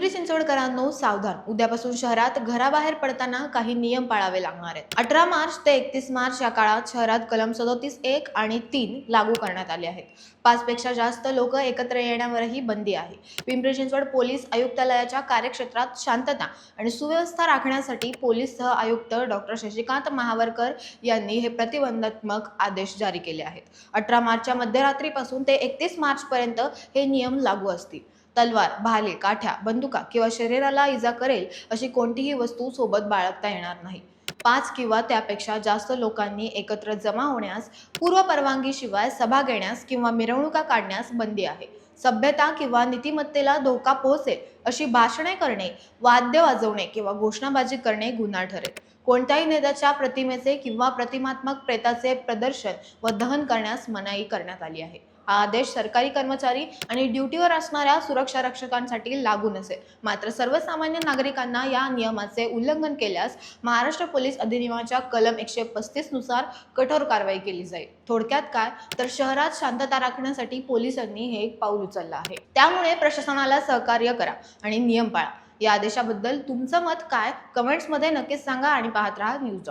पिंपरी चिंचवडकरांनो सावधान, उद्यापासून शहरात घराबाहेर पडताना काही नियम पाळावे लागणार आहेत। 18 मार्च ते 31 मार्च या काळात शहरात कलम 37(1) आणि 3 लागू करण्यात आले आहेत। 5 पेक्षा जास्त लोक एकत्र येण्यावरही बंदी आहे। पिंपरी चिंचवड पोलीस आयुक्तालयाच्या कार्यक्षेत्रात शांतता आणि सुव्यवस्था राखण्यासाठी पोलीस सह आयुक्त डॉ. शशिकांत महावरकर यांनी हे प्रतिबंधात्मक आदेश जारी केले आहेत। 18 मार्चच्या मध्यरात्रीपासून ते 31 मार्च पर्यंत हे नियम लागू असतील। तलवार, भाले, काठ्या, बंदुका किंवा शरीराला इजा करेल अशी कोणतीही वस्तू सोबत बाळगता येणार नाही। 5 किंवा त्यापेक्षा जास्त लोकांनी एकत्र जमा होण्यास, पूर्व परवानगीशिवाय सभा घेण्यास किंवा मिरवणुका काढण्यास बंदी आहे। सभ्यता किंवा नीतिमत्तेला धोका पोहोचेल अशी भाषणे करणे, वाद्य वाजवणे किंवा घोषणाबाजी करणे गुन्हा ठरेल। कोणत्याही नेत्याच्या प्रतिमेचे किंवा प्रतिमात्मक प्रेताचे प्रदर्शन व दहन करण्यास मनाई करण्यात आली आहे। हा आदेश सरकारी कर्मचारी आणि ड्युटीवर असणाऱ्या सुरक्षा रक्षकांसाठी लागू नसेल, मात्र सर्वसामान्य नागरिकांना या नियमाचे उल्लंघन केल्यास महाराष्ट्र पोलीस अधिनियमाच्या कलम 135 नुसार कठोर कारवाई केली जाईल। थोडक्यात काय तर शहरात शांतता राखण्यासाठी पोलिसांनी हे एक पाऊल उचललं आहे। त्यामुळे प्रशासनाला सहकार्य करा आणि नियम पाळा। या आदेशाबद्दल तुमचं मत काय कमेंट्समध्ये नक्कीच सांगा आणि पाहत राहा न्यूज.